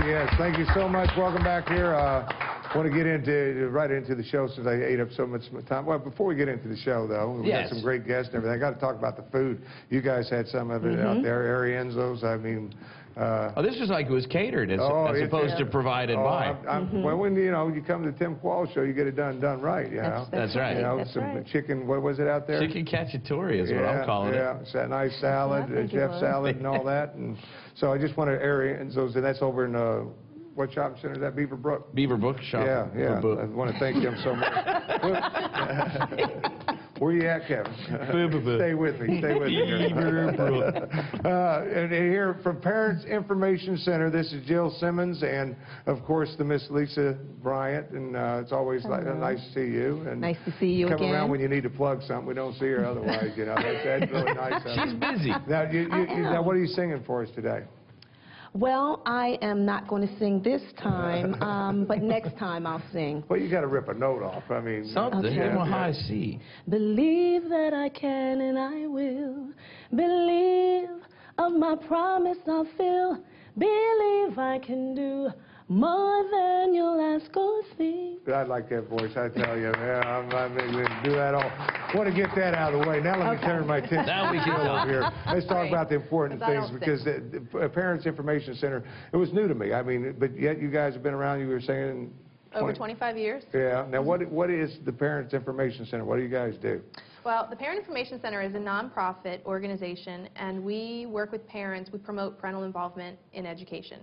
Yes, thank you so much. Welcome back here. Want to get right into the show since I ate up so much time. Well, before we get into the show, though, we got some great guests and everything. I got to talk about the food. You guys had some of it out there, Arienzo's. I mean, oh, this was like it was catered as opposed to provided by. Well, when you come to the Tim Qualls show, you get it done right. You know, that's right. You know, some chicken. What was it out there? Chicken cacciatore is what I'm calling it. Yeah, it's that nice salad, chef salad, and all that. And so I just wanted Arienzo's, and that's over in. What shopping center is that? Beaver Brook? Beaver Brook shopping. Yeah. I want to thank them so much. Where you at, Kevin? Stay with me. Stay with me. And here from Parents Information Center, this is Jill Simmons and, of course, the Miss Lisa Bryant. And it's always nice to see you. And nice to see you again. Come around when you need to plug something. We don't see her otherwise. You know, that's really nice. She's busy. Now, what are you singing for us today? Well, I am not going to sing this time, but next time I'll sing. Well, you got to rip a note off. I mean, something. High C. Believe that I can and I will. Believe of my promise I'll fill. Believe I can do more than you'll ask or think. I like that voice, I tell you. Yeah, I mean, do that all. I want to get that out of the way. Now let me turn my attention over here. Let's talk about the important things because the Parents Information Center, it was new to me. I mean, but yet you guys have been around, you were saying... Over 25 years. Yeah. Now, what is the Parents Information Center? What do you guys do? Well, the Parent Information Center is a nonprofit organization, and we work with parents. We promote parental involvement in education.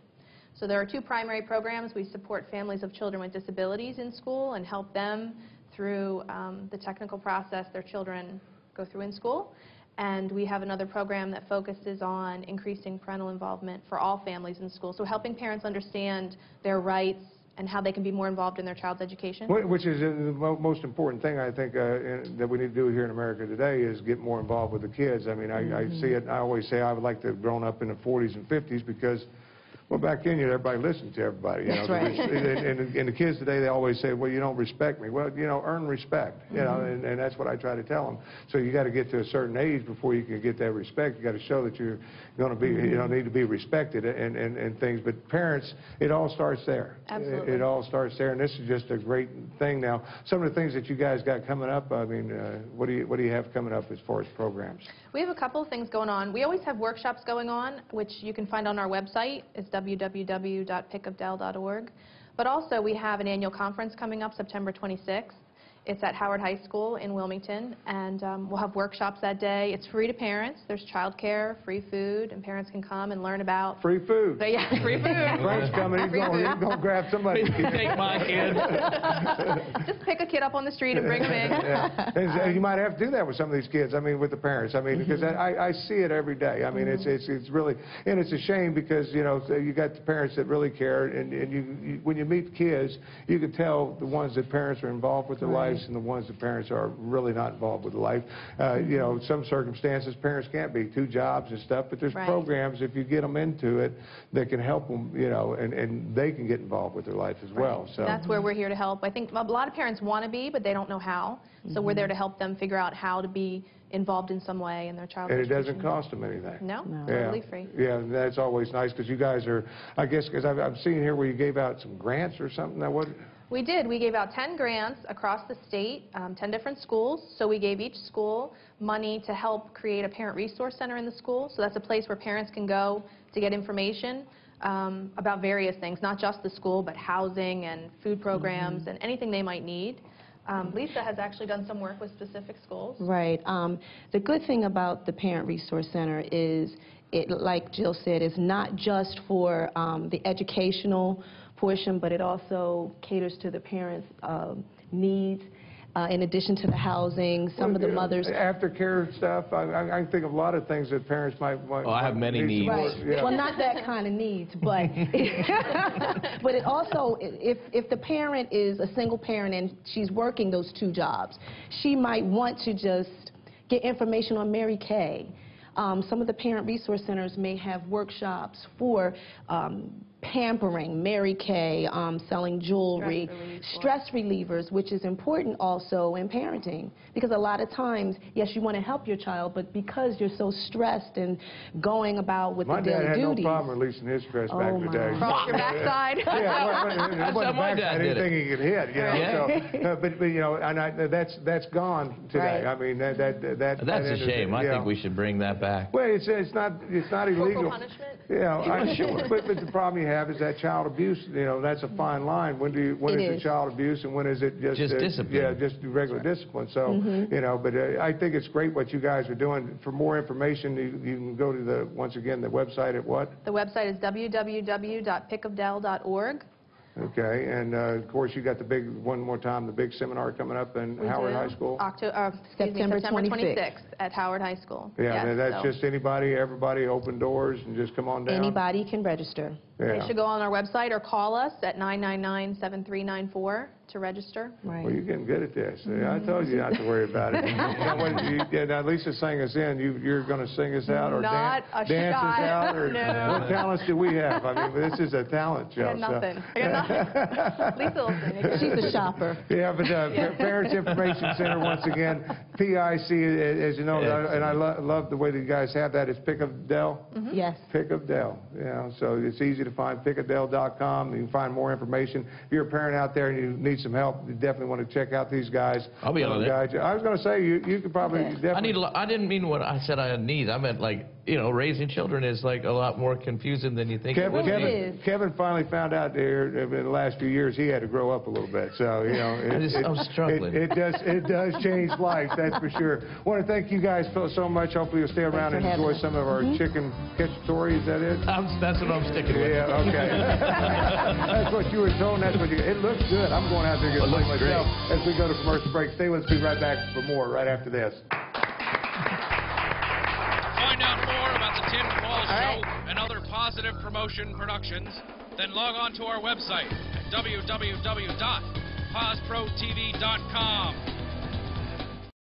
So there are two primary programs. We support families of children with disabilities in school and help them through the technical process their children go through in school. And we have another program that focuses on increasing parental involvement for all families in school. So helping parents understand their rights and how they can be more involved in their child's education. Which is the most important thing, I think, that we need to do here in America today is get more involved with the kids. I mean, I see it, I always say I would like to have grown up in the 40s and 50s because, well, back then, everybody listened to everybody. That's right. And the kids today, they always say, well, you don't respect me. Well, earn respect, and that's what I try to tell them. So you got to get to a certain age before you can get that respect. You got to show that you're going to be, need to be respected and things. But parents, it all starts there. Absolutely. It all starts there, and this is just a great thing now. Some of the things that you guys got coming up, I mean, what do you have coming up as far as programs? We have a couple of things going on. We always have workshops going on, which you can find on our website. It's www.pickofdell.org. But also we have an annual conference coming up September 26th. It's at Howard High School in Wilmington, and we'll have workshops that day. It's free to parents. There's childcare, free food, and parents can come and learn about... Free food. So, yeah, free food. Frank's coming. He's going to grab somebody. Take my kid. Just pick a kid up on the street and bring them in. And you might have to do that with some of these kids, I mean, with the parents. I mean, because I see it every day. I mean, it's really... And it's a shame because, you got the parents that really care, and you when you meet kids, you can tell the ones that parents are involved with their lives and the ones that parents are really not involved with the life. Some circumstances parents can't be, 2 jobs and stuff, but there's programs, if you get them into it, that can help them, and they can get involved with their life as well. So that's where we're here to help. I think a lot of parents want to be, but they don't know how. So we're there to help them figure out how to be involved in some way in their child's education. And it doesn't cost them anything. No, totally free. Yeah, that's always nice because you guys are, I guess, because I've seen here where you gave out some grants or something. That what? We did. We gave out 10 grants across the state, 10 different schools. So we gave each school money to help create a parent resource center in the school. So that's a place where parents can go to get information about various things, not just the school, but housing and food programs and anything they might need. Lisa has actually done some work with specific schools. Right. The good thing about the Parent Resource Center is, like Jill said, is not just for the educational portion, but it also caters to the parents' needs. In addition to the housing, some of the mothers... Aftercare stuff, I think of a lot of things that parents might I have many needs. Right. Yeah. Well, not that kind of needs, but but it also, if the parent is a single parent and she's working those 2 jobs, she might want to just get information on Mary Kay. Some of the parent resource centers may have workshops for pampering, Mary Kay, selling jewelry, stress relievers, which is important also in parenting. Because a lot of times, yes, you want to help your child, but because you're so stressed and going about with the daily duties. My dad had no problem releasing his stress back in the day. Cross your backside. That's how my dad did anything it. he could hit, you know. Yeah. So, but you know, and that's gone today. Right. I mean, that's a shame. I think we should bring that back. Well, it's not illegal. Corporal punishment? You know, Sure. but the problem you have is that child abuse. You know, that's a fine line. When is it child abuse and when is it just discipline? Yeah, just regular discipline. So you know, but I think it's great what you guys are doing. For more information, you can go to once again the website at what? The website is www.pickofdell.org. Okay, and of course you got the big the big seminar coming up in Howard High School. September 26th at Howard High School. Yeah, yes, that's just anybody, everybody, open doors, and just come on down. Anybody can register. Yeah. They should go on our website or call us at 999-7394 to register. Right. Well, you're getting good at this. I told you not to worry about it. Now, Lisa sang us in. You're going to sing us out or Not a dance us shot. out? Or No. what talents do we have? I mean, this is a talent show. I got nothing. I got nothing. Lisa will sing it. She's a shopper. Yeah, but Parents Information Center, once again, PIC, as you know, and I love the way that you guys have that. It's Pick of Dell. Yes. Pick of Dell. You know, so it's easy to find. pickofdell.com. You can find more information. If you're a parent out there and you need some help, you definitely want to check out these guys. I'll be on it. I was going to say you could probably definitely. I didn't mean what I said I need. I meant like, you know, raising children is like a lot more confusing than you think it would be. Kevin finally found out there in the last few years he had to grow up a little bit. So, you know, I'm struggling. It does change life, that's for sure. I want to thank you guys so much. Hopefully you'll stay around and enjoy some of our chicken cacciatore. Is that it? That's what I'm sticking with. Yeah, okay. That's what you were told. That's what it looks good. I'm going out there to get one myself as we go to commercial break. Stay with us. Be right back for more right after this. Find out more about the Tim Qualls Show and other Positive Promotion productions, then log on to our website at www.posprotv.com.